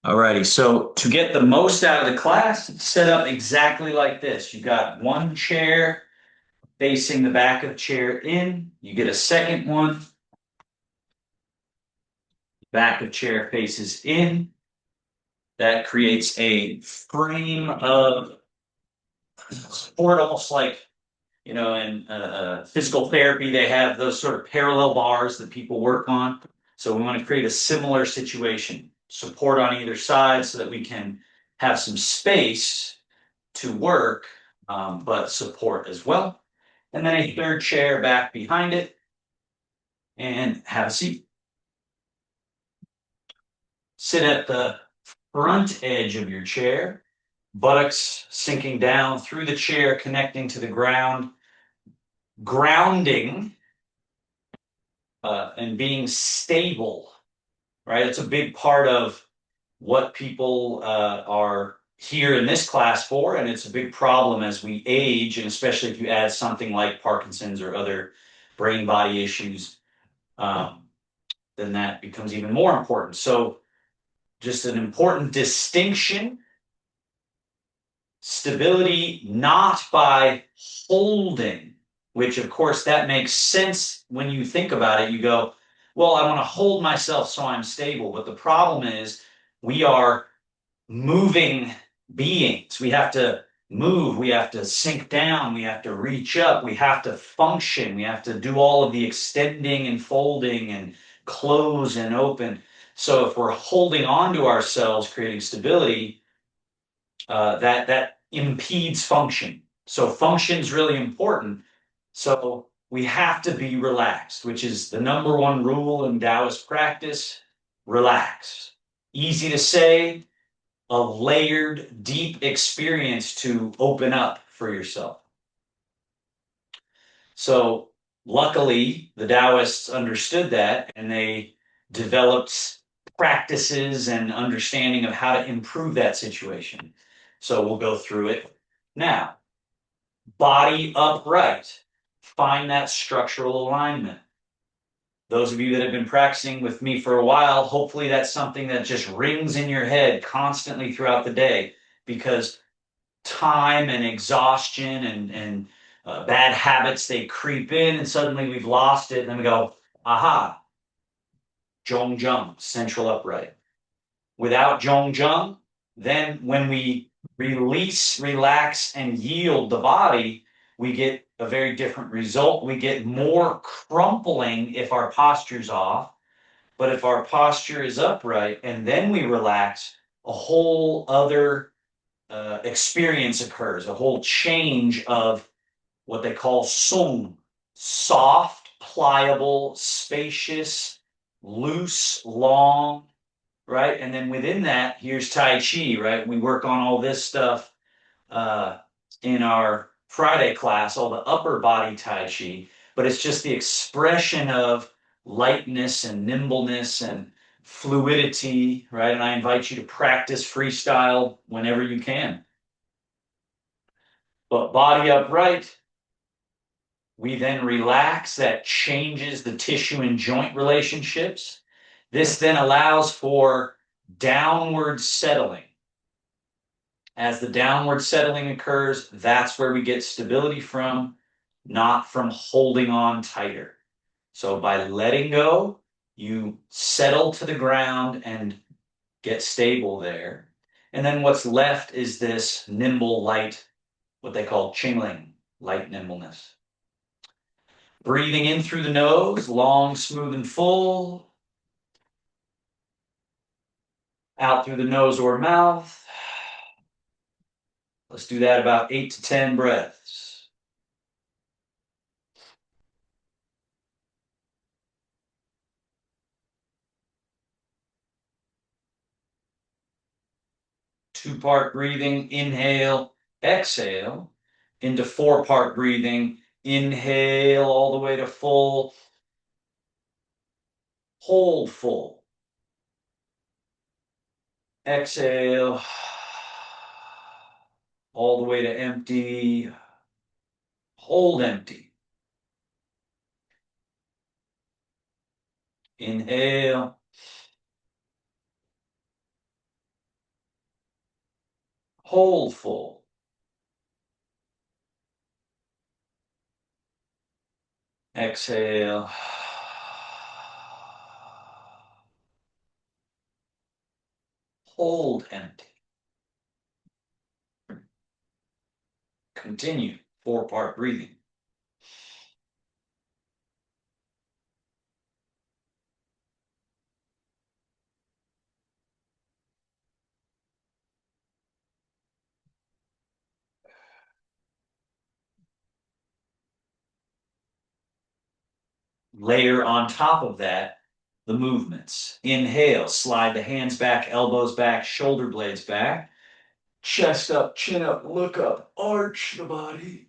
Alrighty, so to get the most out of the class, it's set up exactly like this. You've got one chair facing the back of the chair in. You get a second one, back of chair faces in. That creates a frame of support, almost like, in physical therapy, they have those sort of parallel bars that people work on. So we want to create a similar situation, support on either side so that we can have some space to work, but support as well. And then a third chair back behind it and have a seat. Sit at the front edge of your chair, buttocks sinking down through the chair, connecting to the ground, grounding and being stable, right? It's a big part of what people are here in this class for, and it's a big problem as we age, and especially if you add something like Parkinson's or other brain body issues, um, then that becomes even more important. So, just an important distinction: stability not by holding, which of course that makes sense when you think about it. You go, well, I want to hold myself so I'm stable. But the problem is we are moving beings. We have to move, we have to sink down, we have to reach up, we have to function, we have to do all of the extending and folding and close and open. So if we're holding on to ourselves, creating stability, that impedes function. So function is really important. So we have to be relaxed, which is the number one rule in Taoist practice. Relax. Easy to say, a layered, deep experience to open up for yourself. So luckily, the Taoists understood that and they developed practices and understanding of how to improve that situation. So we'll go through it now. Body upright. Find that structural alignment. Those of you that have been practicing with me for a while, hopefully that's something that just rings in your head constantly throughout the day, because time and exhaustion and bad habits, they creep in and suddenly we've lost it. And then we go, aha, Zhong Zheng, central upright. Without Zhong Zheng, then when we release, relax, and yield the body, we get a very different result. We get more crumpling if our posture's off. But if our posture is upright and then we relax, a whole other experience occurs, a whole change of what they call sung, soft, pliable, spacious, loose, long, right? And then within that, here's Tai Chi, right? We work on all this stuff uh, in our Friday class, all the upper body Tai Chi, but it's just the expression of lightness and nimbleness and fluidity, right? And I invite you to practice freestyle whenever you can. But body upright, we then relax. That changes the tissue and joint relationships. This then allows for downward settling. As the downward settling occurs, that's where we get stability from, not from holding on tighter. So by letting go, you settle to the ground and get stable there. And then what's left is this nimble, light, what they call qingling, light nimbleness. Breathing in through the nose, long, smooth, and full. Out through the nose or mouth. Let's do that about 8 to 10 breaths. Two-part breathing, inhale, exhale, into four-part breathing, inhale all the way to full, hold full, exhale, all the way to empty, hold empty, inhale, hold full. Exhale. Hold empty. Continue 4-part breathing. Layer on top of that the movements. Inhale, slide the hands back, elbows back, shoulder blades back, chest up, chin up, look up, arch the body,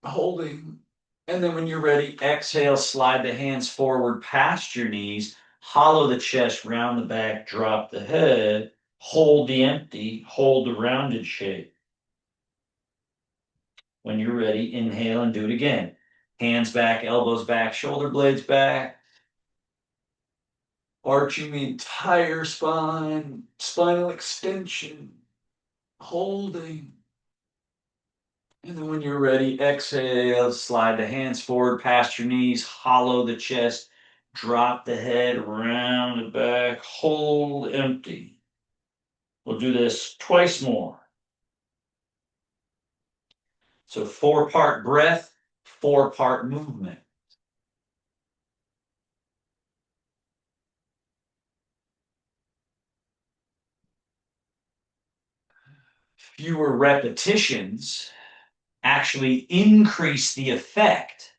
holding. And then when you're ready, exhale, slide the hands forward past your knees, hollow the chest, round the back, drop the head, hold the empty, hold the rounded shape. When you're ready, inhale and do it again. Hands back, elbows back, shoulder blades back, arching the entire spine, spinal extension, holding. And then when you're ready, exhale, slide the hands forward past your knees, hollow the chest, drop the head, round the back, hold empty. We'll do this twice more. So 4-part breath, 4-part movement. Fewer repetitions actually increase the effect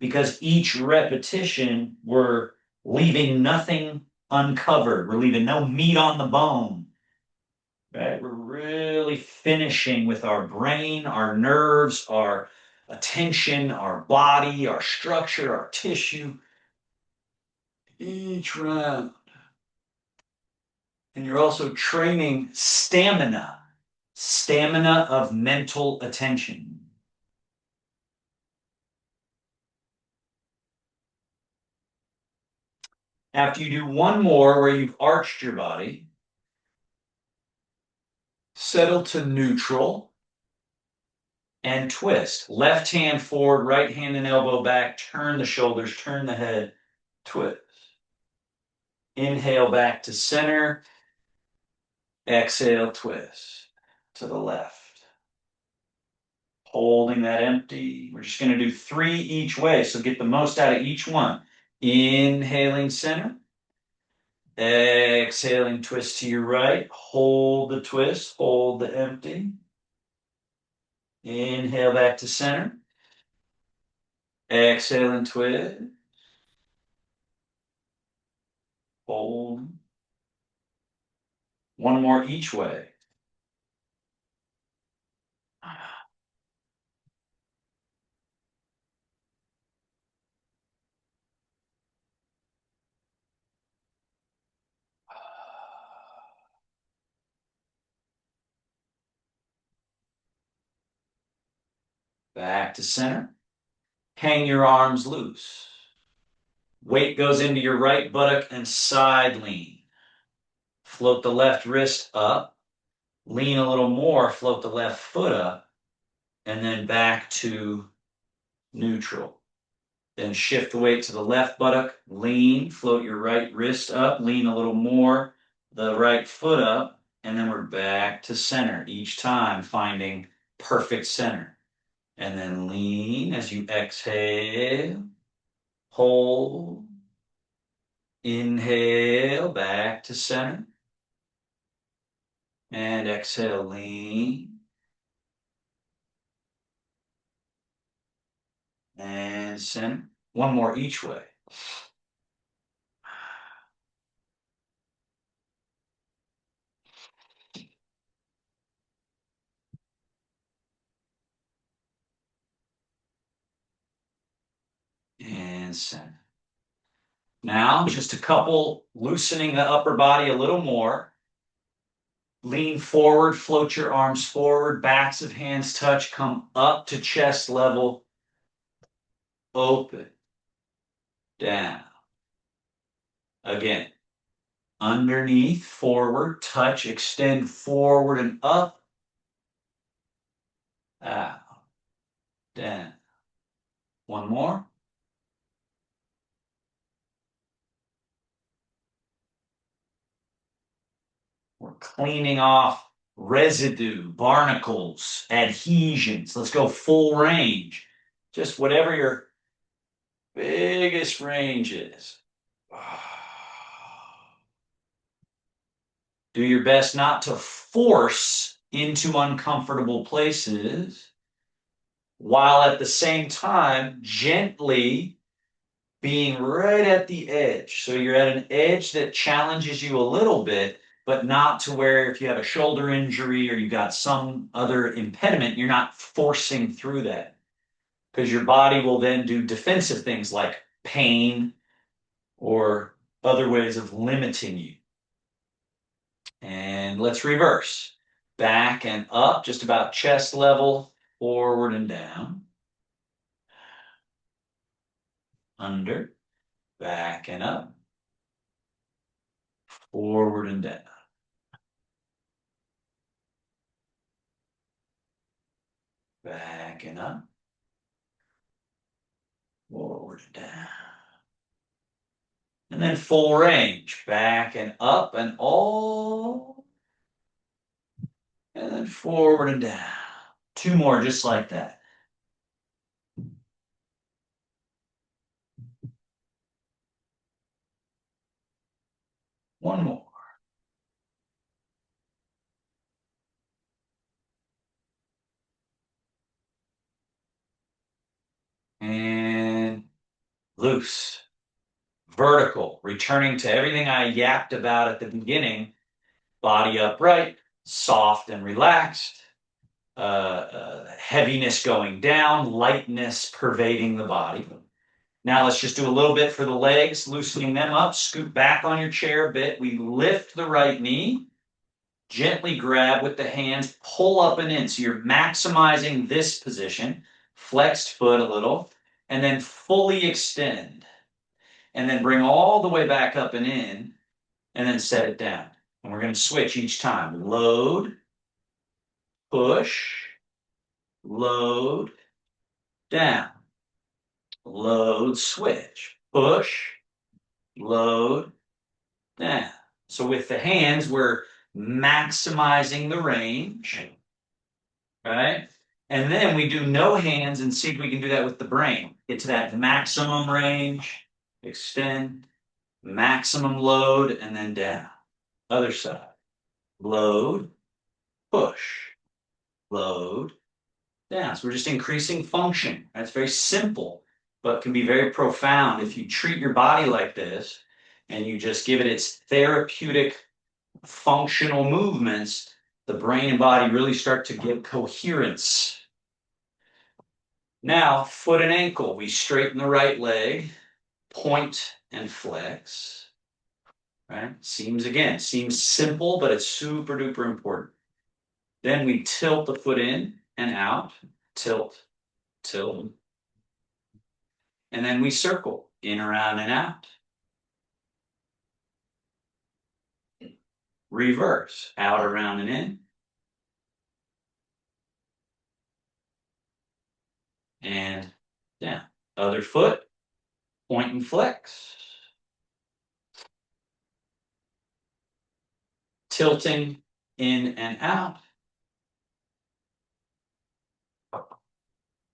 because each repetition we're leaving nothing uncovered. We're leaving no meat on the bone. Right? We're really finishing with our brain, our nerves, our attention, our body, our structure, our tissue. Each round. And you're also training stamina of mental attention. After you do one more where you've arched your body, settle to neutral and twist. Left hand forward, right hand and elbow back, turn the shoulders, turn the head, twist. Inhale back to center. Exhale, twist to the left. Holding that empty. We're just going to do 3 each way, so get the most out of each one. Inhaling center. Exhaling, twist to your right. Hold the twist, hold the empty. Inhale back to center. Exhale and twist. Hold. One more each way. Back to center. Hang your arms loose. Weight goes into your right buttock and side lean. Float the left wrist up. Lean a little more, float the left foot up, and then back to neutral. Then shift the weight to the left buttock, lean, float your right wrist up, lean a little more, the right foot up, and then we're back to center each time, finding perfect center. And then lean as you exhale, hold, inhale, back to center, and exhale, lean, and center. One more each way. And center. Now, just a couple, loosening the upper body a little more. Lean forward, float your arms forward, backs of hands touch, come up to chest level, open, down. Again, underneath, forward, touch, extend forward and up, out, down. One more. We're cleaning off residue, barnacles, adhesions. Let's go full range. Just whatever your biggest range is. Do your best not to force into uncomfortable places, while at the same time gently being right at the edge. So you're at an edge that challenges you a little bit, but not to where if you have a shoulder injury or you got some other impediment, you're not forcing through that. Because your body will then do defensive things like pain or other ways of limiting you. And let's reverse. Back and up, just about chest level, forward and down. Under, back and up, forward and down. Back and up, forward and down. And then full range, back and up and all, and then forward and down. Two more just like that. One more. And loose. Vertical, returning to everything I yapped about at the beginning. Body upright, soft and relaxed. Heaviness going down, lightness pervading the body. Now let's just do a little bit for the legs, loosening them up. Scoot back on your chair a bit. We lift the right knee, gently grab with the hands, pull up and in. So you're maximizing this position, flexed foot a little, and then fully extend. And then bring all the way back up and in, and then set it down. And we're going to switch each time. Load, push, load, down. Load, switch, push, load, down. So with the hands, we're maximizing the range, right? And then we do no hands and see if we can do that with the brain. Get to that maximum range, extend, maximum load, and then down. Other side. Load, push, load, down. So we're just increasing function. That's very simple, but can be very profound if you treat your body like this and you just give it its therapeutic functional movements. The brain and body really start to get coherence. Now, foot and ankle. We straighten the right leg, point and flex. Right? Seems simple, but it's super duper important. Then we tilt the foot in and out, tilt, tilt. And then we circle in, around, and out. Reverse, out, around, and in. And down. Other foot, point and flex. Tilting in and out.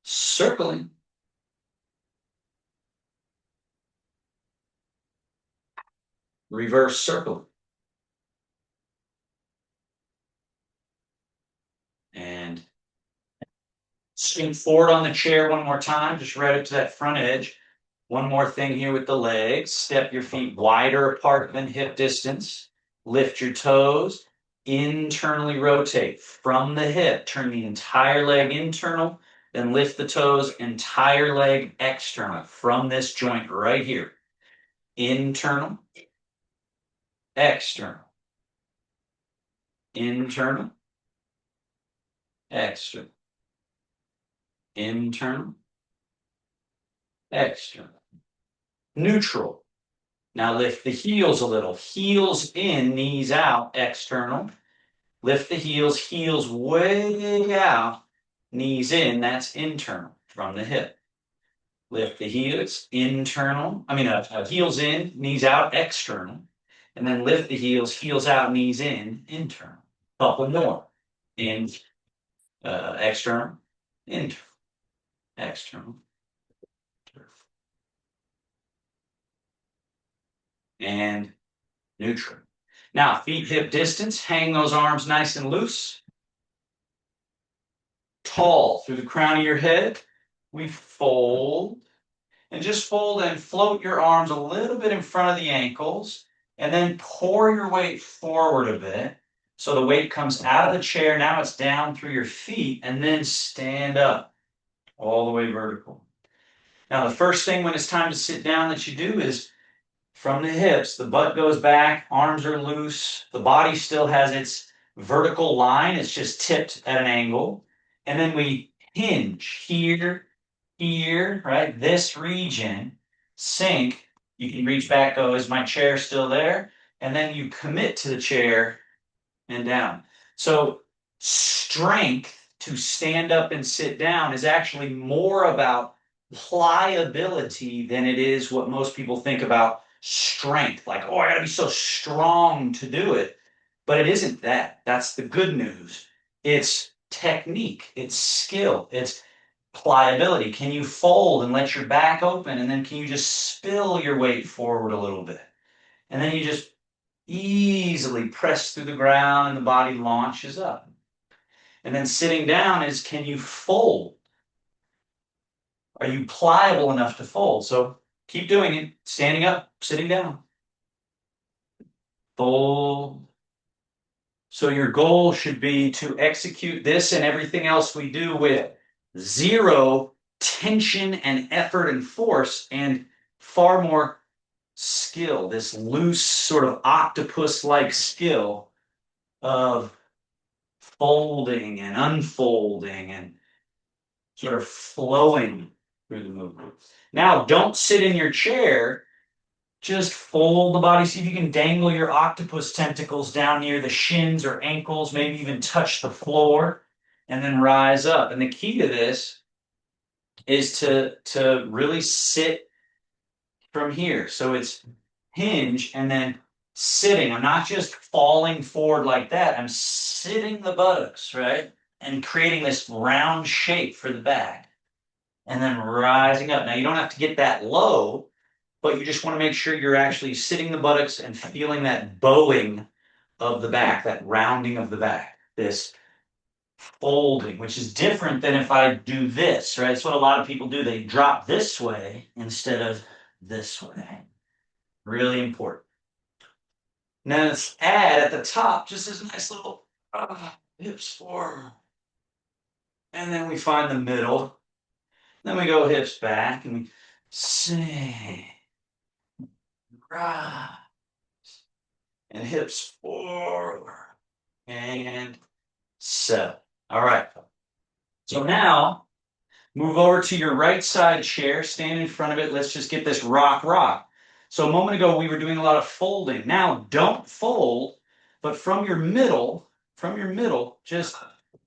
Circling. Reverse circle. And swing forward on the chair one more time, just right up to that front edge. One more thing here with the legs. Step your feet wider apart than hip distance. Lift your toes. Internally rotate from the hip. Turn the entire leg internal. Then lift the toes, entire leg external from this joint right here. Internal, external. Internal, external. Internal, external. Neutral. Now lift the heels a little. Heels in, knees out, external. Lift the heels, heels way out, knees in, that's internal from the hip. Lift the heels, internal, heels in, knees out, external. And then lift the heels, heels out, knees in, internal. Couple more. In, external, internal, external, and neutral. Now, feet hip distance, hang those arms nice and loose. Tall through the crown of your head. We fold. And just fold and float your arms a little bit in front of the ankles. And then pour your weight forward a bit. So the weight comes out of the chair. Now it's down through your feet. And then stand up all the way vertical. Now, the first thing when it's time to sit down that you do is from the hips, the butt goes back, arms are loose, the body still has its vertical line, it's just tipped at an angle. And then we hinge here, here, right? This region, sink. You can reach back, go, is my chair still there? And then you commit to the chair and down. So strength to stand up and sit down is actually more about pliability than it is what most people think about strength. Like, oh, I gotta be so strong to do it. But it isn't that. That's the good news. It's technique, it's skill, it's pliability. Can you fold and let your back open? And then can you just spill your weight forward a little bit? And then you just easily press through the ground and the body launches up. And then sitting down is, can you fold? Are you pliable enough to fold? So keep doing it. Standing up, sitting down. Fold. So your goal should be to execute this and everything else we do with zero tension and effort and force, and far more skill, this loose sort of octopus-like skill of folding and unfolding and sort of flowing through the movement. Now, don't sit in your chair. Just fold the body. See if you can dangle your octopus tentacles down near the shins or ankles, maybe even touch the floor, and then rise up. And the key to this is to really sit from here. So it's hinge and then sitting. I'm not just falling forward like that. I'm sitting the buttocks, right? And creating this round shape for the back. And then rising up. Now, you don't have to get that low, but you just want to make sure you're actually sitting the buttocks and feeling that bowing of the back, that rounding of the back, this folding, which is different than if I do this, right? It's what a lot of people do. They drop this way instead of this way. Really important. Now let's add at the top just this nice little hips forward. And then we find the middle. Then we go hips back and we sing. Rise. And hips forward. And settle. All right. So now move over to your right side chair. Stand in front of it. Let's just get this rock. So a moment ago, we were doing a lot of folding. Now, don't fold, but from your middle, just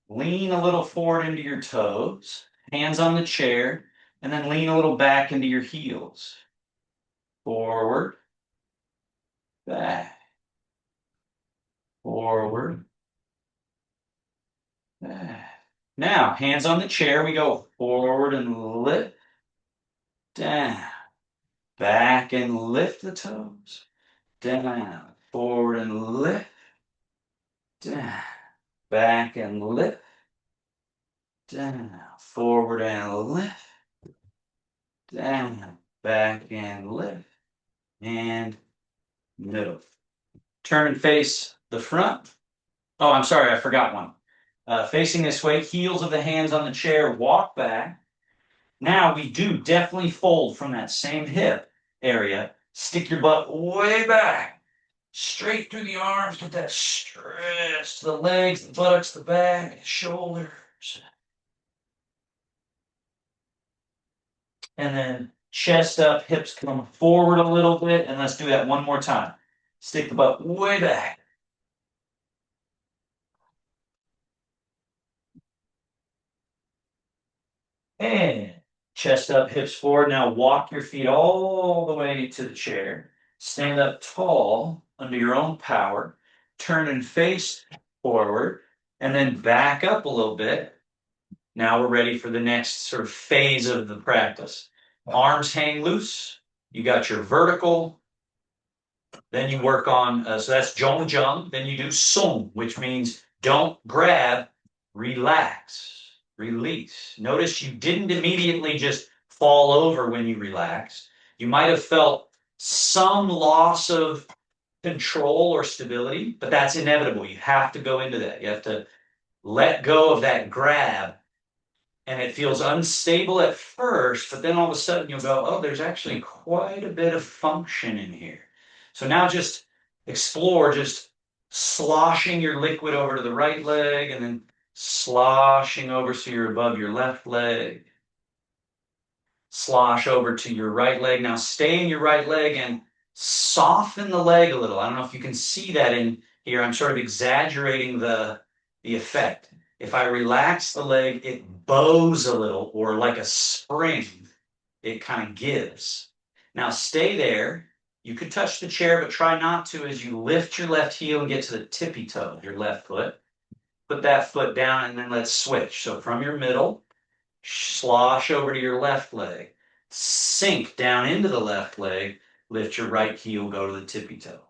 lean a little forward into your toes, hands on the chair, and then lean a little back into your heels. Forward, back, forward, back. Now, hands on the chair, we go forward and lift, down, back and lift the toes, down, forward and lift, down, back and lift, down, forward and lift, down, back and lift, and middle. Turn and face the front. Oh, I'm sorry, I forgot one. Facing this way, heels of the hands on the chair, walk back. Now we do definitely fold from that same hip area. Stick your butt way back, straight through the arms, get that stretch to the legs, the buttocks, the back, shoulders. And then chest up, hips come forward a little bit, and let's do that one more time. Stick the butt way back. And chest up, hips forward. Now walk your feet all the way to the chair. Stand up tall under your own power. Turn and face forward, and then back up a little bit. Now we're ready for the next sort of phase of the practice. Arms hang loose. You got your vertical. Then you work on, so that's zhong zheng. Then you do song, which means don't grab, relax, release. Notice you didn't immediately just fall over when you relaxed. You might have felt some loss of control or stability, but that's inevitable. You have to go into that. You have to let go of that grab, and it feels unstable at first, but then all of a sudden you'll go, oh, there's actually quite a bit of function in here. So now just explore just sloshing your liquid over to the right leg and then sloshing over so you're above your left leg. Slosh over to your right leg. Now stay in your right leg and soften the leg a little. I don't know if you can see that in here. I'm sort of exaggerating the effect. If I relax the leg, it bows a little, or like a spring, it kind of gives. Now stay there. You could touch the chair, but try not to as you lift your left heel and get to the tippy toe of your left foot. Put that foot down and then let's switch. So from your middle, slosh over to your left leg. Sink down into the left leg. Lift your right heel, go to the tippy toe.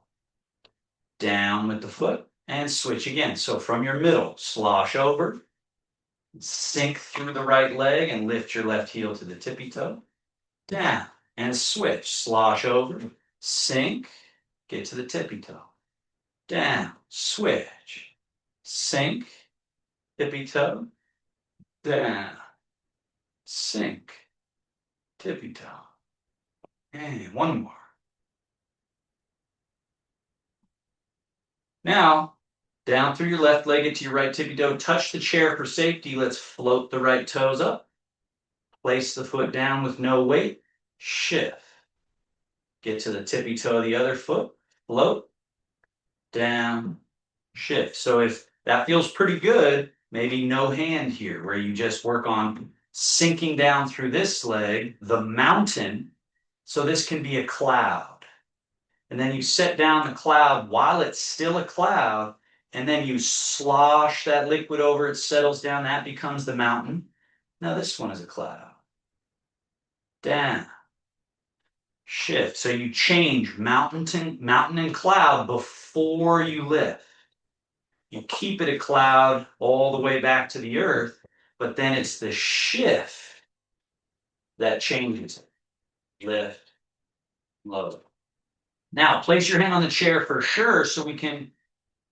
Down with the foot and switch again. So from your middle, slosh over, sink through the right leg and lift your left heel to the tippy toe. Down and switch. Slosh over, sink, get to the tippy toe. Down, switch, sink, tippy toe, down, sink, tippy toe. And one more. Now, down through your left leg into your right tippy toe. Touch the chair for safety. Let's float the right toes up. Place the foot down with no weight. Shift. Get to the tippy toe of the other foot. Float. Down. Shift. So if that feels pretty good, maybe no hand here, where you just work on sinking down through this leg, the mountain. So this can be a cloud. And then you set down the cloud while it's still a cloud, and then you slosh that liquid over, it settles down, that becomes the mountain. Now this one is a cloud. Down. Shift. So you change mountain and cloud before you lift. You keep it a cloud all the way back to the earth, but then it's the shift that changes it. Lift, lower. Now, place your hand on the chair for sure so we can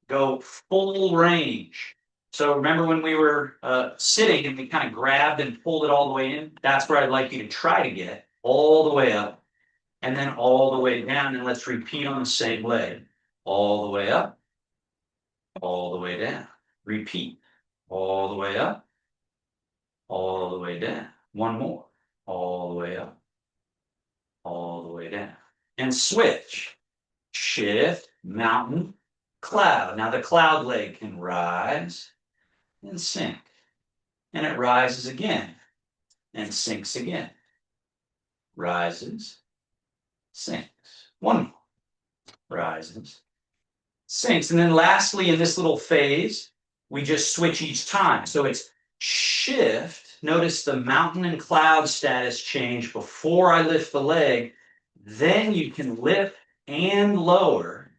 go full range. So remember when we were sitting and we kind of grabbed and pulled it all the way in? That's where I'd like you to try to get all the way up and then all the way down. And let's repeat on the same leg. All the way up, all the way down. Repeat. All the way up, all the way down. One more. All the way up, all the way down. And switch. Shift, mountain, cloud. Now the cloud leg can rise and sink. And it rises again and sinks again. Rises, sinks. One more. Rises, sinks. And then lastly, in this little phase, we just switch each time. So it's shift. Notice the mountain and cloud status change before I lift the leg. Then you can lift and lower.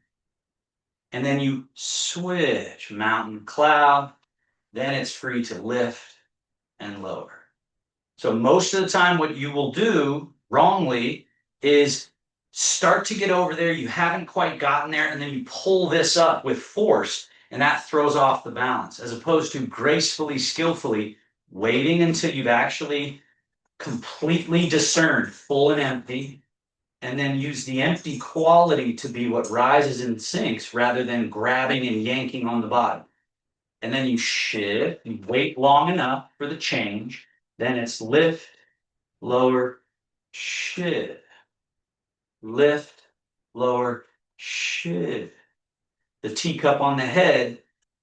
And then you switch mountain, cloud. Then it's free to lift and lower. So most of the time what you will do wrongly is start to get over there. You haven't quite gotten there. And then you pull this up with force. And that throws off the balance, as opposed to gracefully, skillfully waiting until you've actually completely discerned full and empty, and then use the empty quality to be what rises and sinks rather than grabbing and yanking on the bottom. And then you shift, you wait long enough for the change, then it's lift, lower, shift, lift, lower, shift. The teacup on the head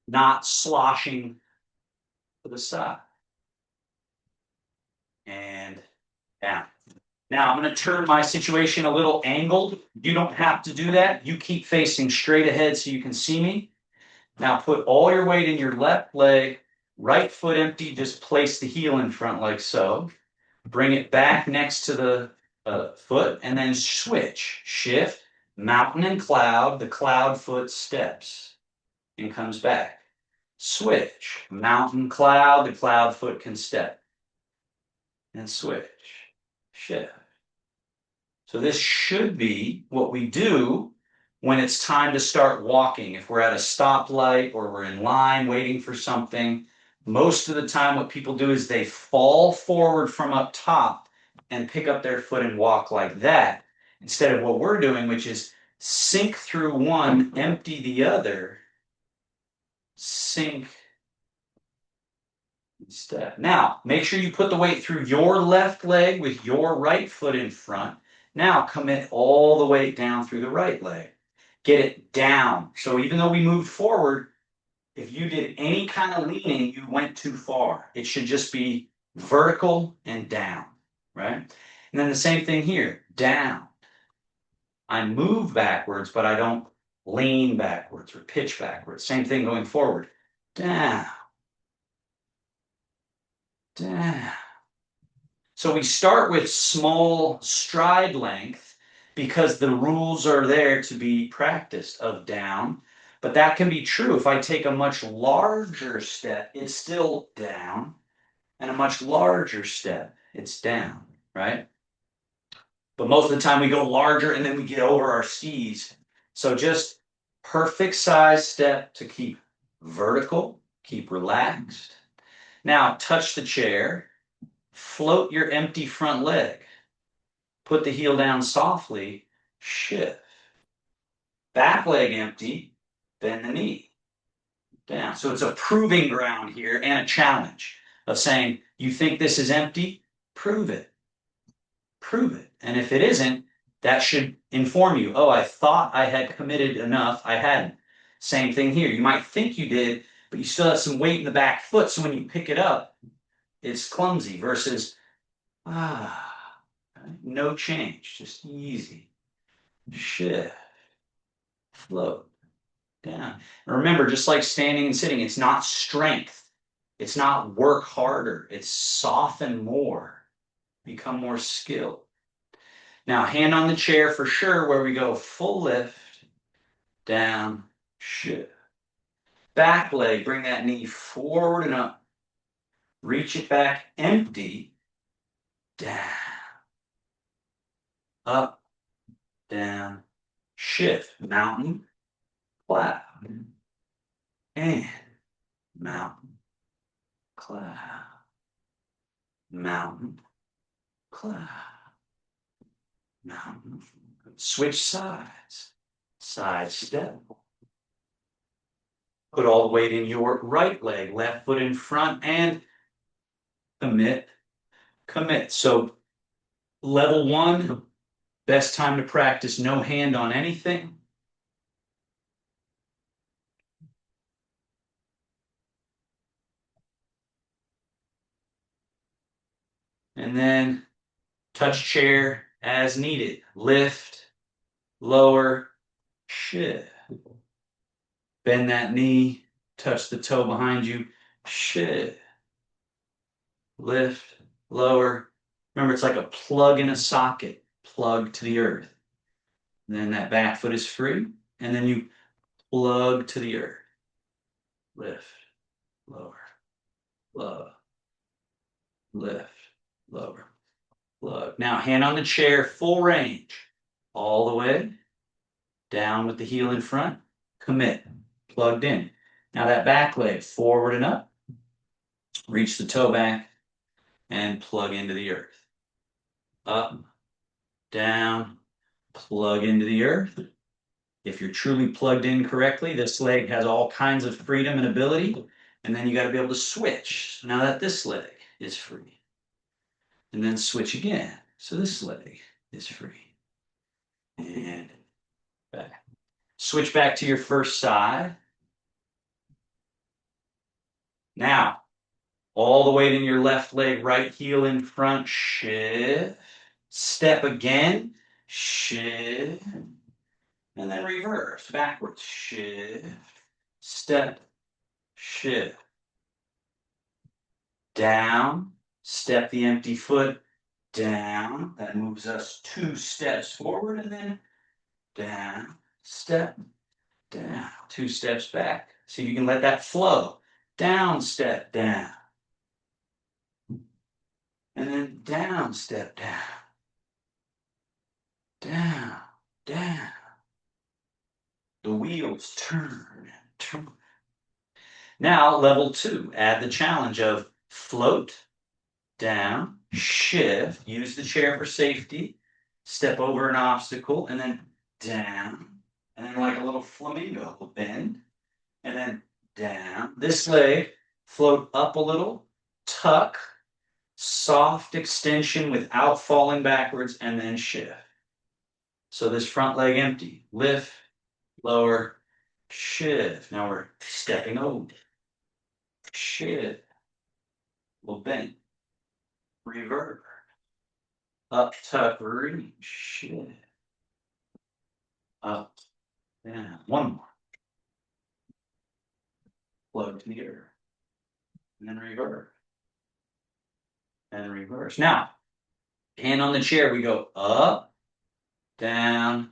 not sloshing to the side. And down. Now I'm going to turn my situation a little angled. You don't have to do that. You keep facing straight ahead so you can see me. Now put all your weight in your left leg, right foot empty, just place the heel in front like so. Bring it back next to the foot and then switch. Shift, mountain and cloud, the cloud foot steps and comes back. Switch, mountain, cloud, the cloud foot can step. And switch, shift. So this should be what we do when it's time to start walking. If we're at a stoplight or we're in line waiting for something, most of the time what people do is they fall forward from up top and pick up their foot and walk like that, instead of what we're doing, which is sink through one, empty the other, sink, step. Now, make sure you put the weight through your left leg with your right foot in front. Now, commit all the weight down through the right leg. Get it down. So even though we moved forward, if you did any kind of leaning, you went too far. It should just be vertical and down, right? And then the same thing here, down. I move backwards, but I don't lean backwards or pitch backwards. Same thing going forward. Down. Down. So we start with small stride length because the rules are there to be practiced of down. But that can be true. If I take a much larger step, it's still down. And a much larger step, it's down, right? But most of the time we go larger and then we get over our skis. So just perfect size step to keep vertical, keep relaxed. Now touch the chair. Float your empty front leg. Put the heel down softly. Shift. Back leg empty. Bend the knee. Down. So it's a proving ground here and a challenge of saying, you think this is empty? Prove it. Prove it. And if it isn't, that should inform you, oh, I thought I had committed enough. I hadn't. Same thing here. You might think you did, but you still have some weight in the back foot. So when you pick it up, it's clumsy versus, no change, just easy. Shift, float, down. And remember, just like standing and sitting, it's not strength. It's not work harder. It's soften more, become more skilled. Now, hand on the chair for sure, where we go full lift, down, shift. Back leg, bring that knee forward and up. Reach it back, empty, down, up, down, shift, mountain, cloud, and mountain, cloud, mountain, cloud, mountain. Switch sides, side step. Put all the weight in your right leg, left foot in front, and commit, commit. So level one, best time to practice no hand on anything. And then touch chair as needed. Lift, lower, shift. Bend that knee, touch the toe behind you, shift. Lift, lower. Remember, it's like a plug in a socket, plug to the earth. And then that back foot is free, and then you plug to the earth. Lift, lower, low, lift, lower, plug. Now, hand on the chair, full range, all the way, down with the heel in front, commit, plugged in. Now that back leg, forward and up, reach the toe back, and plug into the earth. Up, down, plug into the earth. If you're truly plugged in correctly, this leg has all kinds of freedom and ability, and then you got to be able to switch now that this leg is free. And then switch again. So this leg is free. And back. Switch back to your first side. Now, all the weight in your left leg, right heel in front, shift. Step again, shift. And then reverse, backwards, shift. Step, shift. Down, step the empty foot, down. That moves us 2 steps forward and then down, step, down. 2 steps back. See if you can let that flow. Down, step, down. And then down, step, down. Down, down. The wheels turn, turn. Now, level 2, add the challenge of float, down, shift, use the chair for safety, step over an obstacle, and then down, and then like a little flamingo, bend, and then down. This leg, float up a little, tuck, soft extension without falling backwards, and then shift. So this front leg empty, lift, lower, shift. Now we're stepping over, shift, little bend, reverse, up, tuck, reach, shift, up, down. One more. Float to the earth. And then reverse. And reverse. Now, hand on the chair, we go up, down,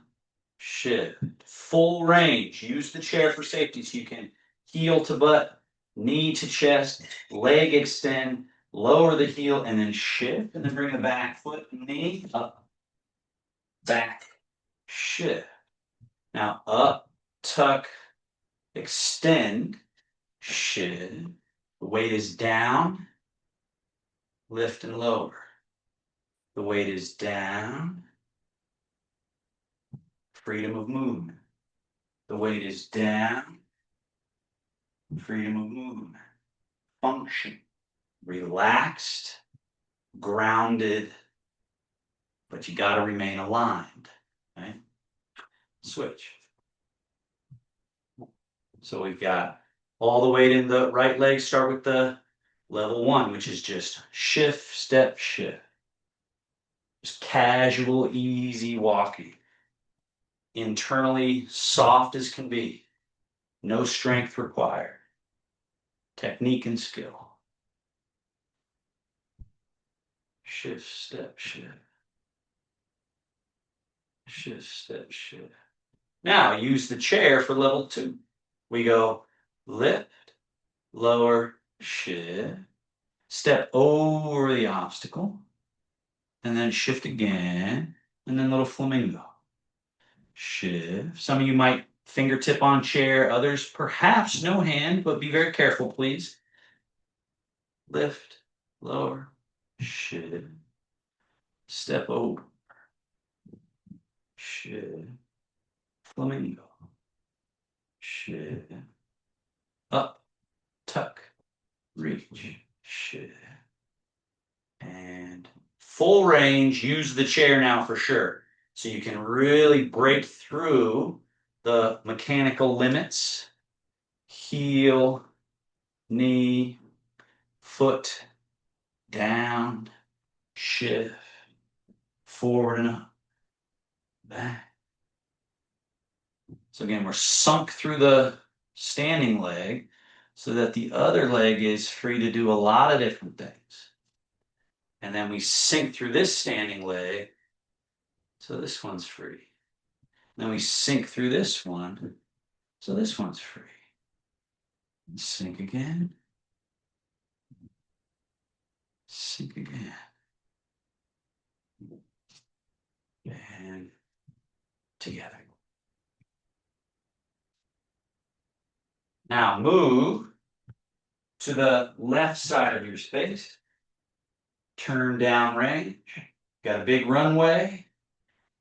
shift. Full range. Use the chair for safety so you can heel to butt, knee to chest, leg extend, lower the heel, and then shift. And then bring the back foot, knee, up, back, shift. Now up, tuck, extend, shift. The weight is down, lift and lower. The weight is down, freedom of movement. The weight is down, freedom of movement. Function, relaxed, grounded, but you got to remain aligned. Right? Switch. So we've got all the weight in the right leg. Start with the level 1, which is just shift, step, shift. Just casual, easy walking. Internally soft as can be. No strength required. Technique and skill. Shift, step, shift. Shift, step, shift. Now use the chair for level 2. We go lift, lower, shift, step over the obstacle, and then shift again, and then little flamingo. Shift. Some of you might fingertip on chair, others perhaps no hand, but be very careful, please. Lift, lower, shift, step over, shift, flamingo, shift, up, tuck, reach, shift, and full range. Use the chair now for sure. So you can really break through the mechanical limits. Heel, knee, foot, down, shift, forward and up, back. So again, we're sunk through the standing leg so that the other leg is free to do a lot of different things. And then we sink through this standing leg, so this one's free. Then we sink through this one, so this one's free. And sink again. Sink again. And together. Now move to the left side of your space. Turn down range. Got a big runway.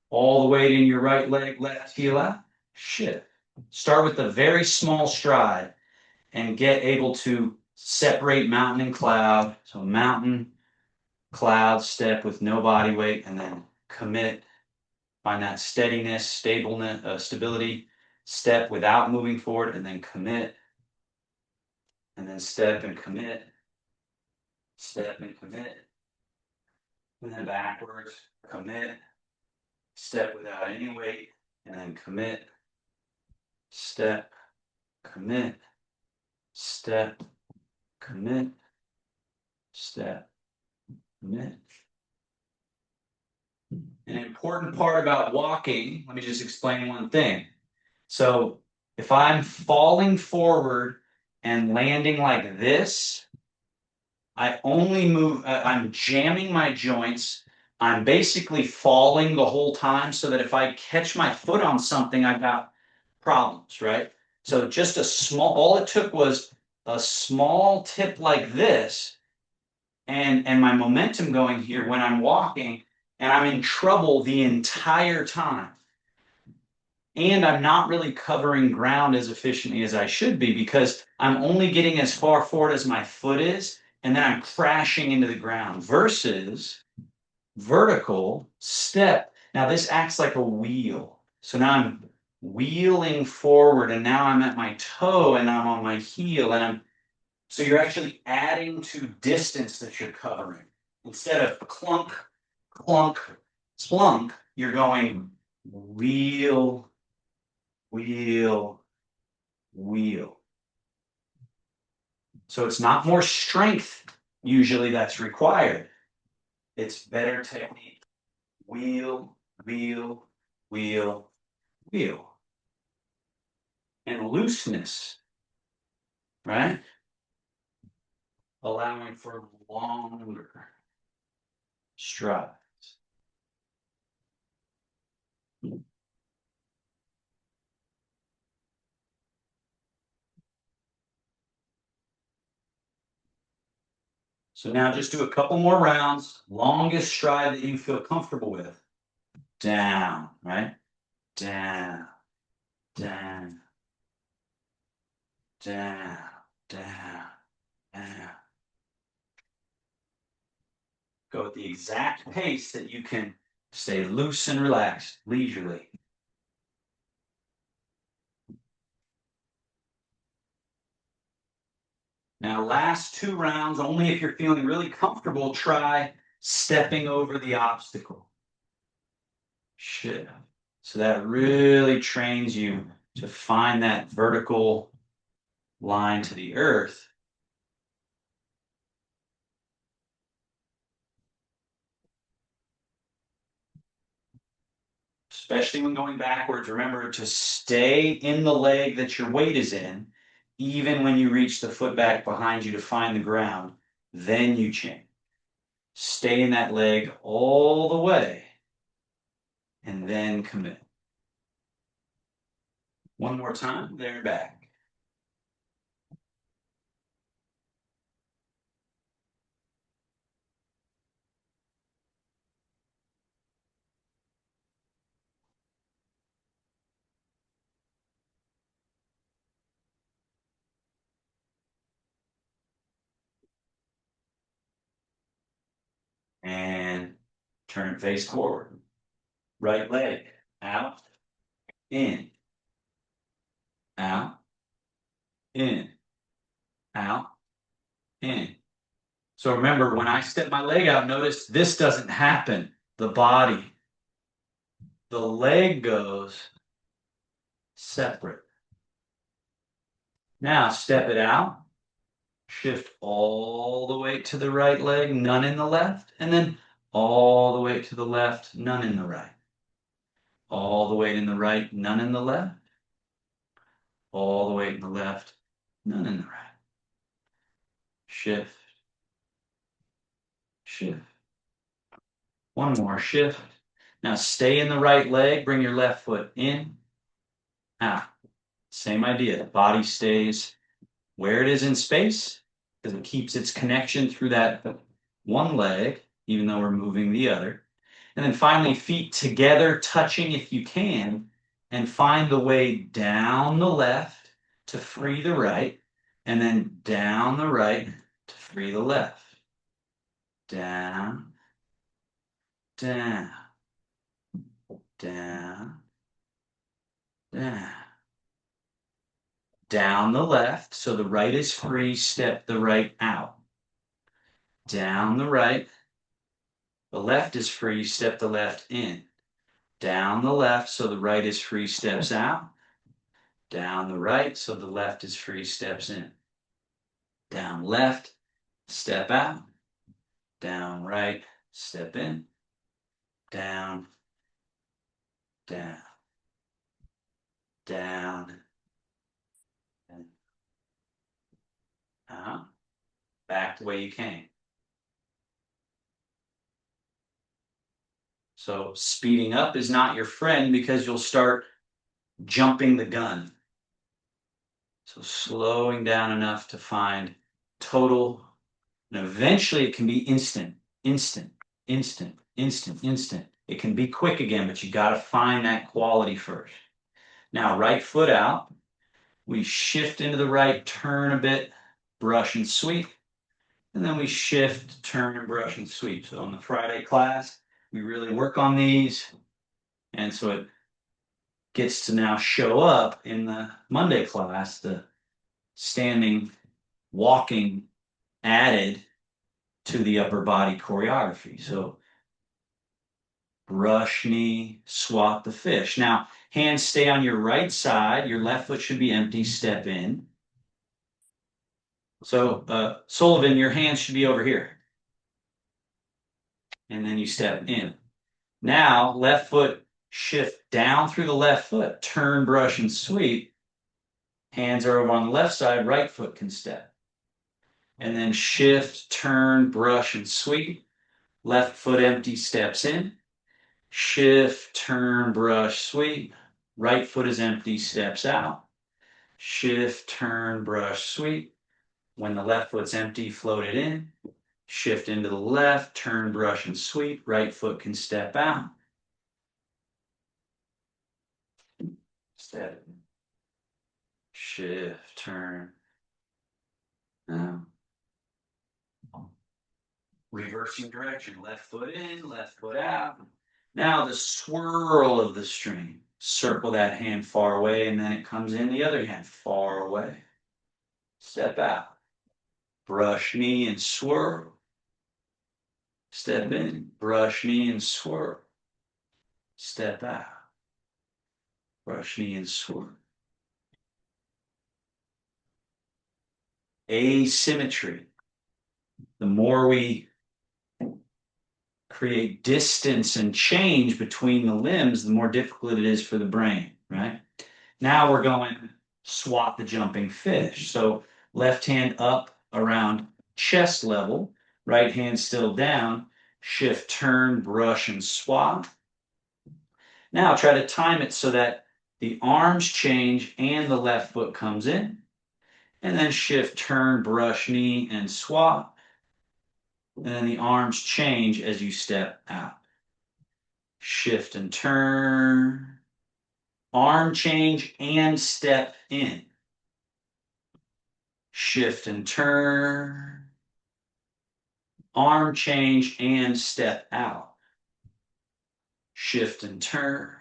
All the weight in your right leg, left heel out. Shift. Start with a very small stride and get able to separate mountain and cloud. So mountain, cloud, step with no body weight, and then commit. Find that steadiness, stableness, stability, step without moving forward, and then commit, and then step and commit, step and commit, and then backwards, commit, step without any weight, and then commit, step, commit, step, commit, step, commit. An important part about walking, let me just explain one thing. So if I'm falling forward and landing like this, I only move, I'm jamming my joints. I'm basically falling the whole time so that if I catch my foot on something, I've got problems, right? So just a small, all it took was a small tip like this and my momentum going here when I'm walking, and I'm in trouble the entire time. And I'm not really covering ground as efficiently as I should be because I'm only getting as far forward as my foot is, and then I'm crashing into the ground versus vertical step. Now this acts like a wheel. So now I'm wheeling forward, and now I'm at my toe and I'm on my heel, and so you're actually adding to distance that you're covering. Instead of clunk, clunk, splunk, you're going wheel, wheel, wheel. So it's not more strength usually that's required. It's better technique. Wheel, wheel, wheel, wheel. And looseness, right? Allowing for longer strides. So now just do a couple more rounds. Longest stride that you feel comfortable with. Down, right? Down, down, down, down, down. Go at the exact pace that you can stay loose and relaxed, leisurely. Now, last two rounds, only if you're feeling really comfortable, try stepping over the obstacle. Shift. So that really trains you to find that vertical line to the earth. Especially when going backwards, remember to stay in the leg that your weight is in, even when you reach the foot back behind you to find the ground. Then you change. Stay in that leg all the way, and then commit. One more time, there, back. And turn it face forward. Right leg, out, in, out, in, out, in. So remember, when I step my leg out, notice this doesn't happen. The body, the leg goes separate. Now step it out, shift all the way to the right leg, none in the left, and then all the way to the left, none in the right. All the weight in the right, none in the left. All the weight in the left, none in the right. Shift, shift. One more shift. Now stay in the right leg, bring your left foot in, out. Same idea, the body stays where it is in space because it keeps its connection through that one leg, even though we're moving the other. And then finally, feet together, touching if you can, and find the way down the left to free the right, and then down the right to free the left. down, down, down, down. Down the left, so the right is free, step the right out. Down the right, the left is free, step the left in. Down the left, so the right is free, steps out. Down the right, so the left is free, steps in. Down left, step out. Down right, step in. Down, down, down, and back the way you came. So speeding up is not your friend because you'll start jumping the gun. So slowing down enough to find total, and eventually it can be instant, instant, instant, instant, instant. It can be quick again, but you got to find that quality first. Now, right foot out. We shift into the right, turn a bit, brush and sweep. And then we shift, turn, and brush and sweep. So in the Friday class, we really work on these. And so it gets to now show up in the Monday class, the standing, walking added to the upper body choreography. So brush knee, swat the fish. Now, hands stay on your right side. Your left foot should be empty. Step in. So, Sullivan, your hands should be over here. And then you step in. Now, left foot shift down through the left foot, turn, brush, and sweep. Hands are over on the left side, right foot can step. And then shift, turn, brush, and sweep. Left foot empty, steps in. Shift, turn, brush, sweep. Right foot is empty, steps out. Shift, turn, brush, sweep. When the left foot's empty, float it in. Shift into the left, turn, brush, and sweep. Right foot can step out. Step. Shift, turn. Now. Reversing direction. Left foot in, left foot out. Now the swirl of the string. Circle that hand far away, and then it comes in the other hand far away. Step out. Brush knee and swirl. Step in. Brush knee and swirl. Step out. Brush knee and swirl. Asymmetry. The more we create distance and change between the limbs, the more difficult it is for the brain, right? Now we're going swat the jumping fish. So left hand up around chest level, right hand still down, shift, turn, brush, and swat. Now try to time it so that the arms change and the left foot comes in. And then shift, turn, brush, knee, and swat. And then the arms change as you step out. Shift and turn. Arm change and step in. Shift and turn. Arm change and step out. Shift and turn.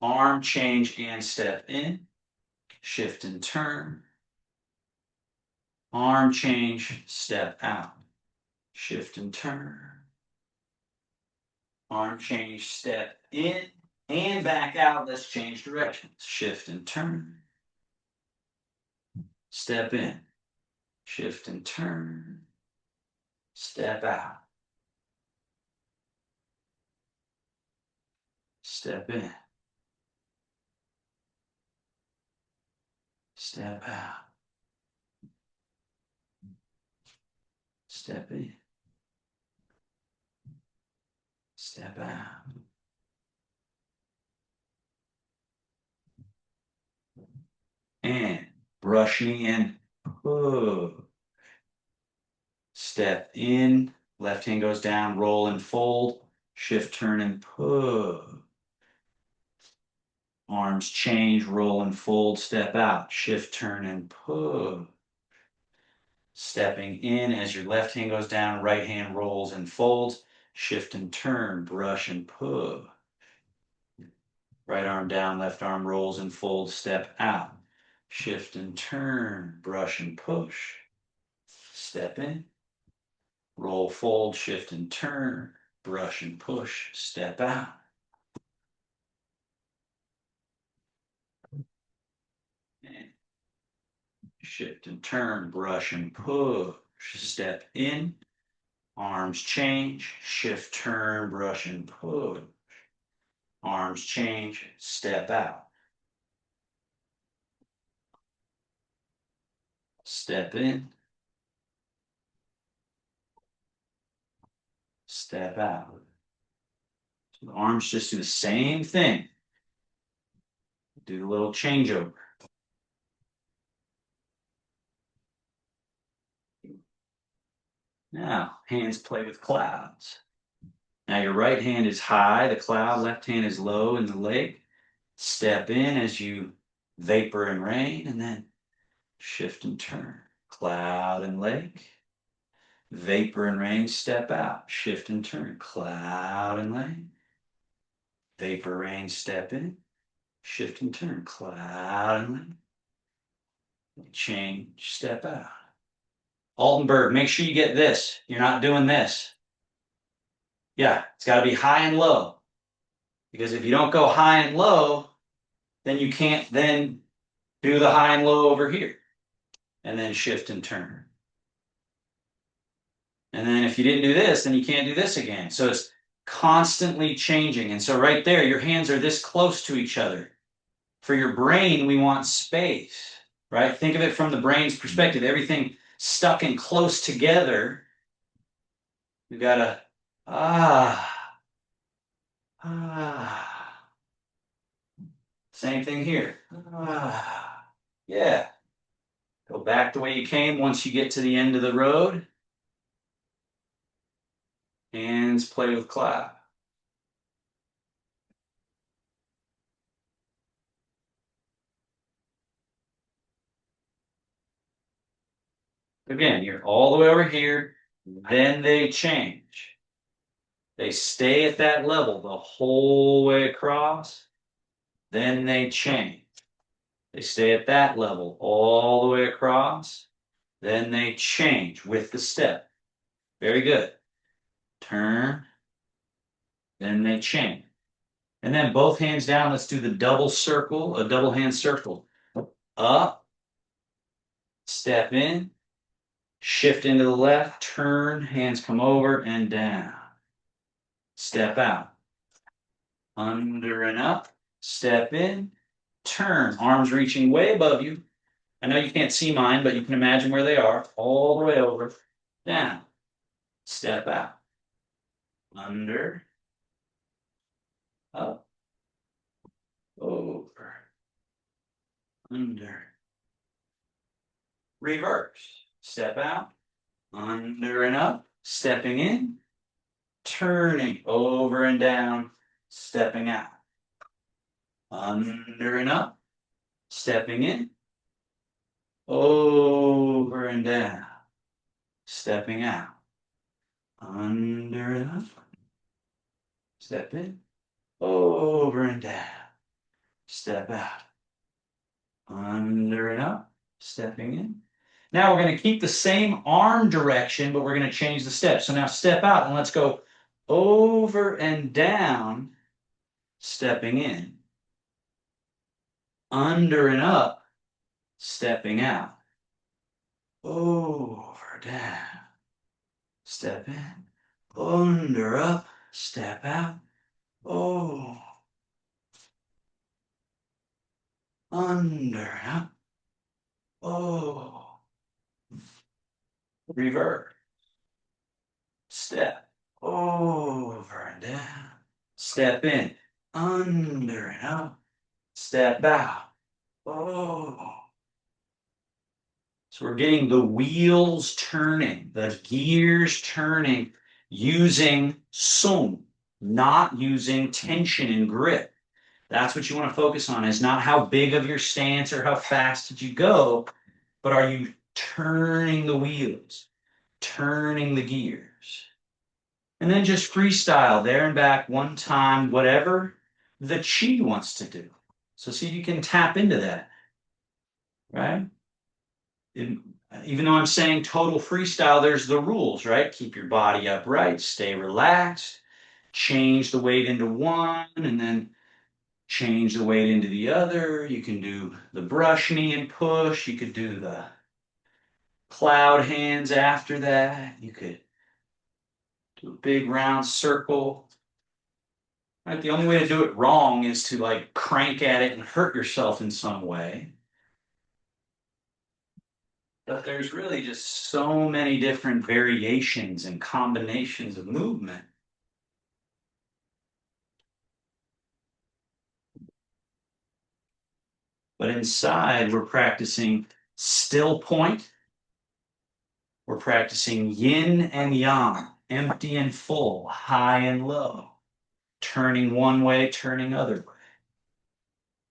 Arm change and step in. Shift and turn. Arm change, step out. Shift and turn. Arm change, step in and back out. Let's change directions. Shift and turn. Step in. Shift and turn. Step out. Step in. Step out. Step in. Step out. And brushing and push. Step in. Left hand goes down. Roll and fold. Shift, turn, and push. Arms change, roll and fold, step out, shift, turn, and push. Stepping in as your left hand goes down, right hand rolls and folds. Shift and turn, brush and pull. Right arm down, left arm rolls and folds, step out. Shift and turn, brush and push. Step in, roll, fold, shift and turn, brush and push, step out. And shift and turn, brush and push, step in, arms change, shift, turn, brush and push. Arms change, step out. Step in, step out. So the arms just do the same thing. Do a little changeover. Now, hands play with clouds. Now your right hand is high, the cloud, left hand is low in the lake. Step in as you vapor and rain, and then shift and turn. Cloud and lake. Vapor and rain, step out. Shift and turn. Cloud and lake. Vapor, rain, step in. Shift and turn. Cloud and lake. Change, step out. Altenberg, make sure you get this. You're not doing this. Yeah, it's got to be high and low. Because if you don't go high and low, then you can't then do the high and low over here. And then shift and turn. And then if you didn't do this, then you can't do this again. So it's constantly changing. And so right there, your hands are this close to each other. For your brain, we want space, right? Think of it from the brain's perspective. Everything stuck and close together. We've got to, Same thing here. Yeah. Go back the way you came once you get to the end of the road. Hands play with cloud. Again, you're all the way over here, then they change. They stay at that level the whole way across, then they change. They stay at that level all the way across, then they change with the step. Very good. Turn, then they change. And then both hands down, let's do the double circle, a double hand circle. Up, step in, shift into the left, turn, hands come over and down. Step out. Under and up, step in, turn, arms reaching way above you. I know you can't see mine, but you can imagine where they are, all the way over, down. Step out. Under, up, over, under. Reverse. Step out, under and up, stepping in, turning over and down, stepping out. Under and up, stepping in, over and down, stepping out. Under and up, step in, over and down, step out. Under and up, stepping in. Now we're going to keep the same arm direction, but we're going to change the step. So now step out and let's go over and down, stepping in. Under and up, stepping out. Over, down, step in. Under, up, step out. Oh. Under, up. Oh. Reverse. Step. Over and down. Step in. Under and up. Step out. Oh. So we're getting the wheels turning, the gears turning, using sung, not using tension and grip. That's what you want to focus on, is not how big of your stance or how fast did you go, but are you turning the wheels, turning the gears. And then just freestyle there and back one time, whatever the chi wants to do. So see if you can tap into that, right? Even though I'm saying total freestyle, there's the rules, right? Keep your body upright, stay relaxed, change the weight into one, and then change the weight into the other. You can do the brush knee and push. You could do the cloud hands after that. You could do a big round circle. Right? The only way to do it wrong is to like crank at it and hurt yourself in some way. But there's really just so many different variations and combinations of movement. But inside, we're practicing still point. We're practicing yin and yang, empty and full, high and low, turning one way, turning other way.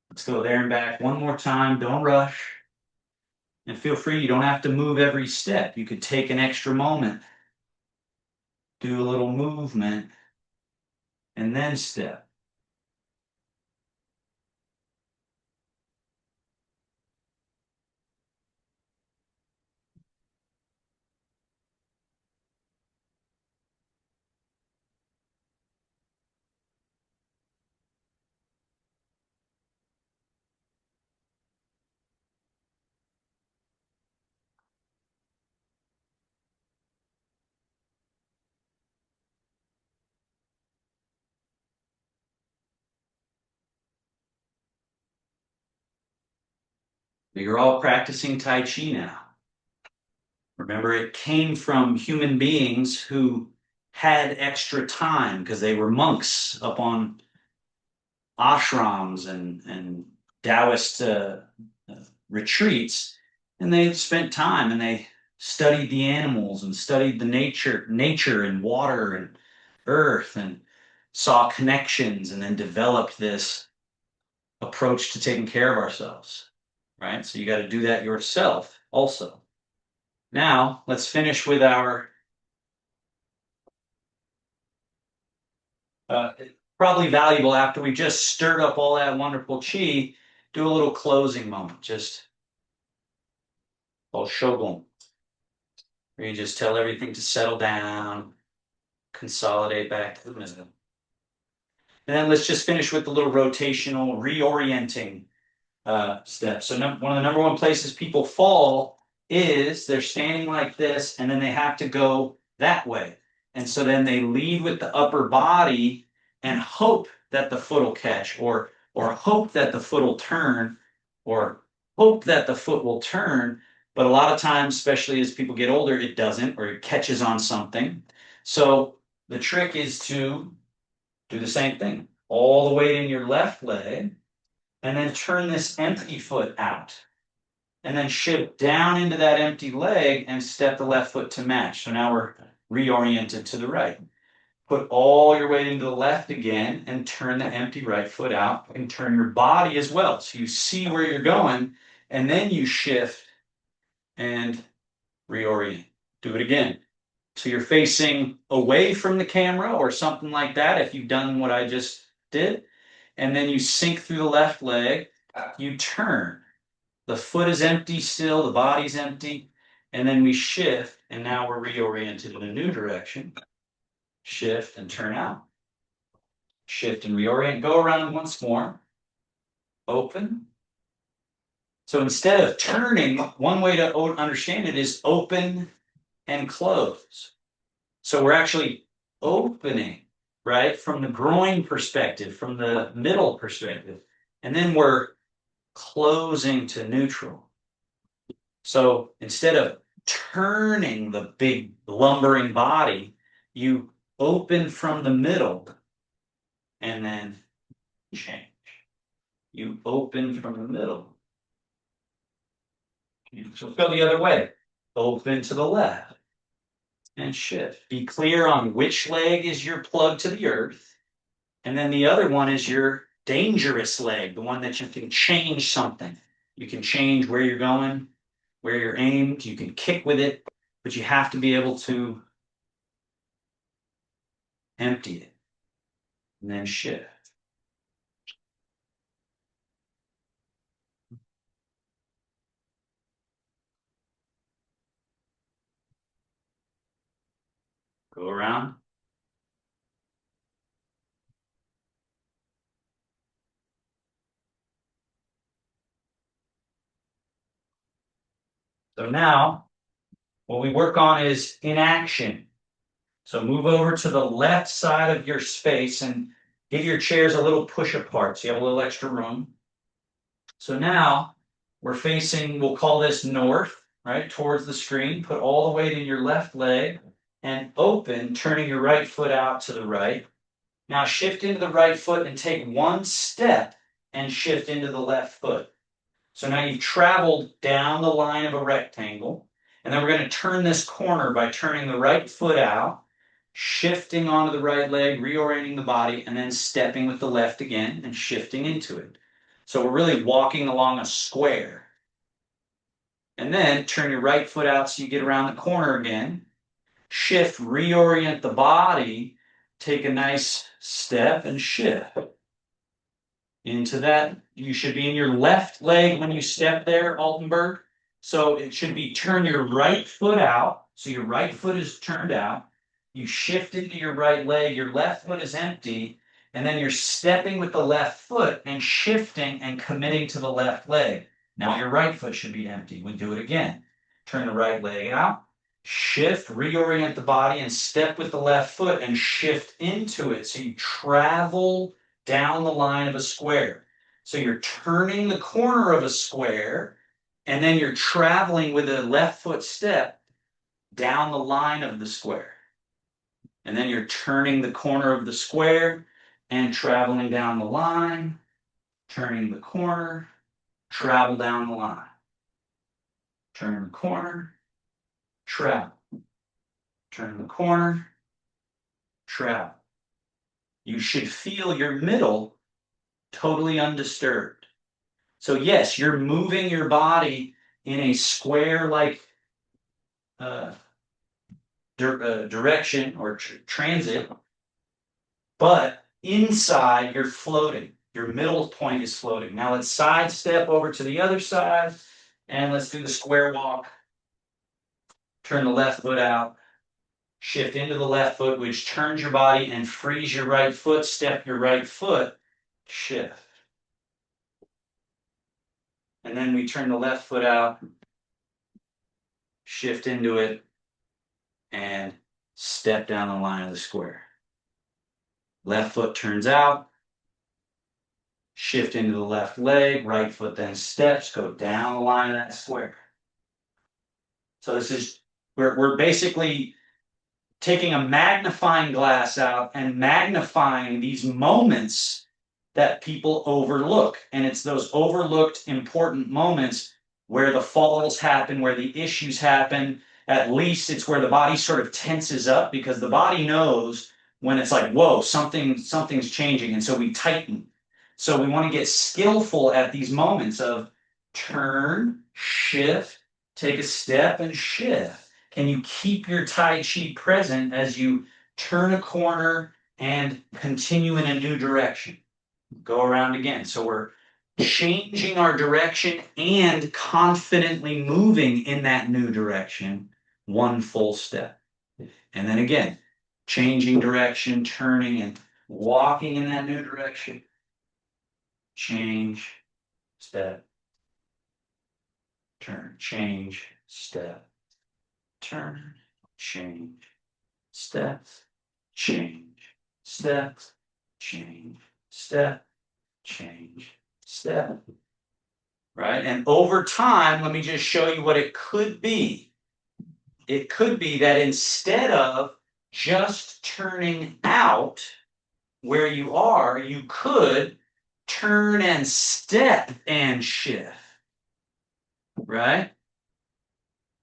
Let's go there and back one more time. Don't rush. And feel free, you don't have to move every step. You could take an extra moment, do a little movement, and then step. You're all practicing Tai Chi now. Remember, it came from human beings who had extra time because they were monks up on ashrams and Taoist retreats, and they spent time and they studied the animals and studied the nature and water and earth and saw connections and then developed this approach to taking care of ourselves, right? So you got to do that yourself also. Now, let's finish with our probably valuable after we just stirred up all that wonderful chi, do a little closing moment, just called shogun, where you just tell everything to settle down, consolidate back to the middle. And then let's just finish with the little rotational reorienting steps. So one of the number one places people fall is they're standing like this, and then they have to go that way. And so then they lead with the upper body and hope that the foot will catch, or hope that the foot will turn, or hope that the foot will turn. But a lot of times, especially as people get older, it doesn't, or it catches on something. So the trick is to do the same thing. All the weight in your left leg, and then turn this empty foot out. And then shift down into that empty leg and step the left foot to match. So now we're reoriented to the right. Put all your weight into the left again and turn the empty right foot out and turn your body as well. So you see where you're going, and then you shift and reorient. Do it again. So you're facing away from the camera or something like that if you've done what I just did. And then you sink through the left leg, you turn. The foot is empty still, the body's empty, and then we shift, and now we're reoriented in a new direction. Shift and turn out. Shift and reorient. Go around once more. Open. So instead of turning, one way to understand it is open and close. So we're actually opening, right, from the groin perspective, from the middle perspective, and then we're closing to neutral. So instead of turning the big lumbering body, you open from the middle and then change. You open from the middle. So go the other way. Open to the left and shift. Be clear on which leg is your plug to the earth, and then the other one is your dangerous leg, the one that you can change something. You can change where you're going. where you're aimed. You can kick with it, but you have to be able to empty it and then shift. Go around. So now what we work on is inaction. So move over to the left side of your space and give your chairs a little push apart so you have a little extra room. So now we're facing, we'll call this north, right, towards the screen. Put all the weight in your left leg and open, turning your right foot out to the right. Now shift into the right foot and take one step and shift into the left foot. So now you've traveled down the line of a rectangle, and then we're going to turn this corner by turning the right foot out, shifting onto the right leg, reorienting the body, and then stepping with the left again and shifting into it. So we're really walking along a square. And then turn your right foot out so you get around the corner again. Shift, reorient the body, take a nice step and shift into that. You should be in your left leg when you step there, Altenberg. So it should be turn your right foot out. So your right foot is turned out. You shift into your right leg. Your left foot is empty. And then you're stepping with the left foot and shifting and committing to the left leg. Now your right foot should be empty. We do it again. Turn the right leg out. Shift, reorient the body, and step with the left foot and shift into it. So you travel down the line of a square. So you're turning the corner of a square, and then you're traveling with a left foot step down the line of the square. And then you're turning the corner of the square and traveling down the line, turning the corner, travel down the line. Turn the corner, travel. Turn the corner, travel. You should feel your middle totally undisturbed. So yes, you're moving your body in a square-like direction or transit, but inside you're floating. Your middle point is floating. Now let's sidestep over to the other side, and let's do the square walk. Turn the left foot out. Shift into the left foot, which turns your body and frees your right foot. Step your right foot, shift. And then we turn the left foot out, shift into it, and step down the line of the square. Left foot turns out, shift into the left leg, right foot then steps, go down the line of that square. So this is, we're basically taking a magnifying glass out and magnifying these moments that people overlook. And it's those overlooked important moments where the falls happen, where the issues happen. At least it's where the body sort of tenses up, because the body knows when it's like, whoa, something's changing. And so we tighten. So we want to get skillful at these moments of turn, shift, take a step and shift. Can you keep your Tai Chi present as you turn a corner and continue in a new direction? Go around again. So we're changing our direction and confidently moving in that new direction, one full step. And then again, changing direction, turning and walking in that new direction. Change, step, turn, change, step, turn, change, step, change, step, change, step, change, step. Right? And over time, let me just show you what it could be. It could be that instead of just turning out where you are, you could turn and step and shift. Right?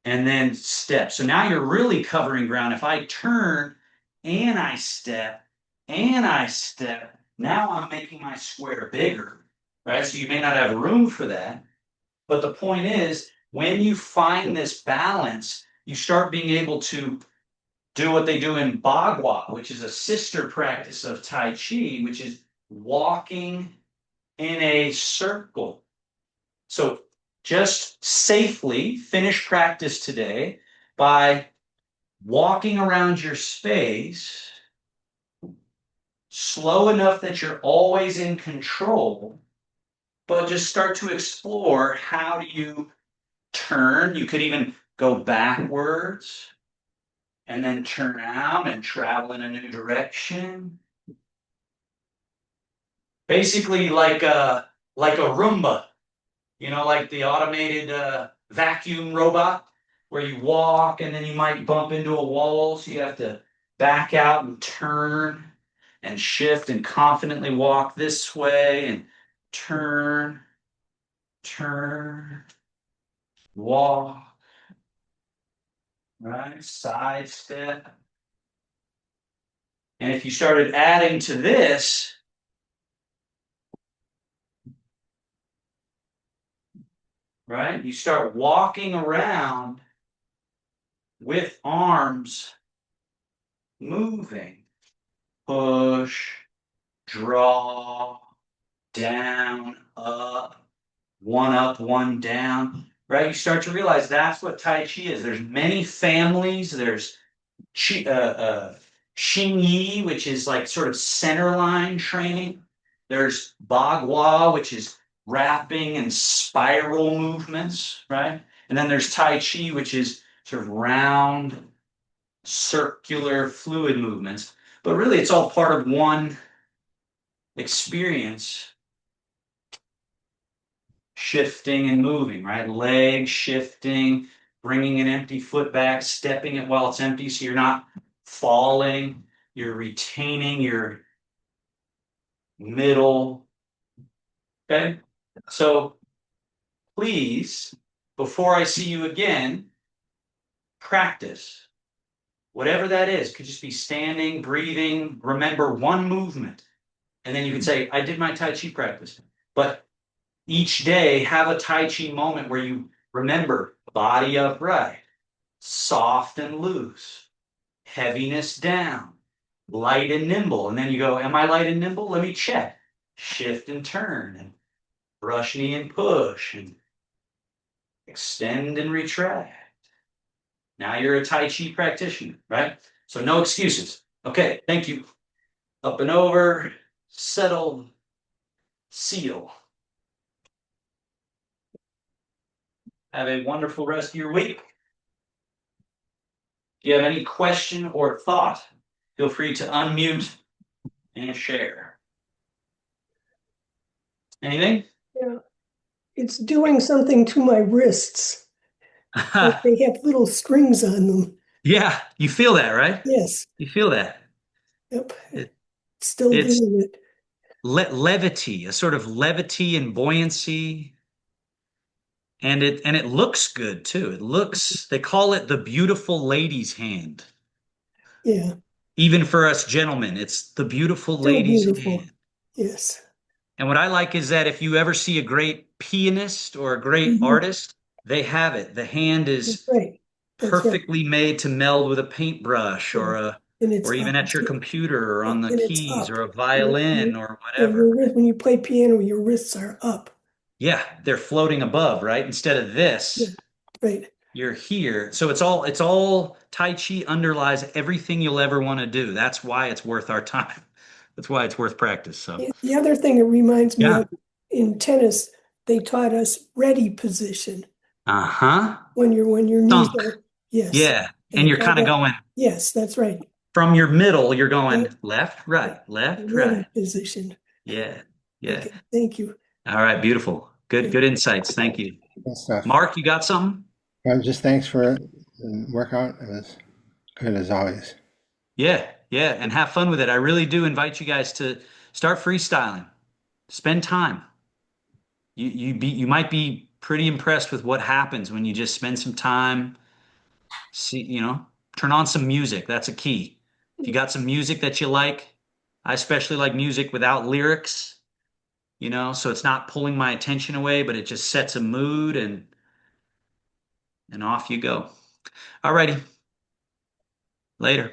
And then step. So now you're really covering ground. If I turn and I step, now I'm making my square bigger, right? So you may not have room for that. But the point is, when you find this balance, you start being able to do what they do in Bagua, which is a sister practice of Tai Chi, which is walking in a circle. So just safely finish practice today by walking around your space slow enough that you're always in control, but just start to explore how do you turn. You could even go backwards and then turn out and travel in a new direction. Basically like a Roomba, like the automated vacuum robot where you walk and then you might bump into a wall, so you have to back out and turn and shift and confidently walk this way and turn, turn, walk, right? Side step. And if you started adding to this, right, you start walking around with arms moving. Push, draw, down, up, one down, right? You start to realize that's what Tai Chi is. There's many families. There's Chi, Xing Yi, which is like sort of center line training. There's Bagua, which is wrapping and spiral movements, right? And then there's Tai Chi, which is sort of round, circular, fluid movements. But really, it's all part of one experience, shifting and moving, right? Leg shifting, bringing an empty foot back, stepping it while it's empty so you're not falling, you're retaining your middle. Okay? So please, before I see you again, practice. Whatever that is, could just be standing, breathing, remember one movement. And then you can say, I did my Tai Chi practice. But each day, have a Tai Chi moment where you remember body upright, soft and loose, heaviness down, light and nimble. And then you go, am I light and nimble? Let me check. Shift and turn, and brush knee and push, and extend and retract. Now you're a Tai Chi practitioner, right? So no excuses. Okay, thank you. Up and over, settle, seal. Have a wonderful rest of your week. If you have any question or thought, feel free to unmute and share. Anything? Yeah, it's doing something to my wrists. Like they have little strings on them. Yeah, you feel that, right? Yes, You feel that. yep, It, still it's doing it. levity, a sort of levity and buoyancy, and it looks good too. It looks, they call it the beautiful lady's hand. Yeah, Even for us gentlemen, it's the beautiful still lady's beautiful. hand. Yes. And what I like is that if you ever see a great pianist or a great Hmm. artist, they have it. The hand That's is right. That's right. perfectly made to meld with a paintbrush Yeah. And it's or up. even at your computer or on And the it's keys up. or a Your, violin or yeah, whatever. when you play piano, your wrists are up. Yeah, they're floating above, right? Instead of Yeah, this, right. you're here. So it's all Tai Chi underlies everything you'll ever want to do. That's why it's worth our time. That's why it's worth practice. So The other thing it reminds me yeah. of in tennis, they taught us ready position Uh-huh. when your knees Thunk. are, yes. Yeah. And And you're how kind of that, going yes, that's right. from your middle, you're going Yep. left, Ready right. position. Yeah. Yeah. Okay, thank you. All right, beautiful. Good, Okay. good insights. Thank you. Good stuff. Mark, you got something? Just thanks for the workout. It was good as always. Yeah, yeah, and have fun with it. I really do invite you guys to start freestyling. Spend time. You might be pretty impressed with what happens when you just spend some time. See, turn on some music. That's a key. If you got some music that you like, I especially like music without lyrics, so it's not pulling my attention away, but it just sets a mood. And and off you go. All righty. Later.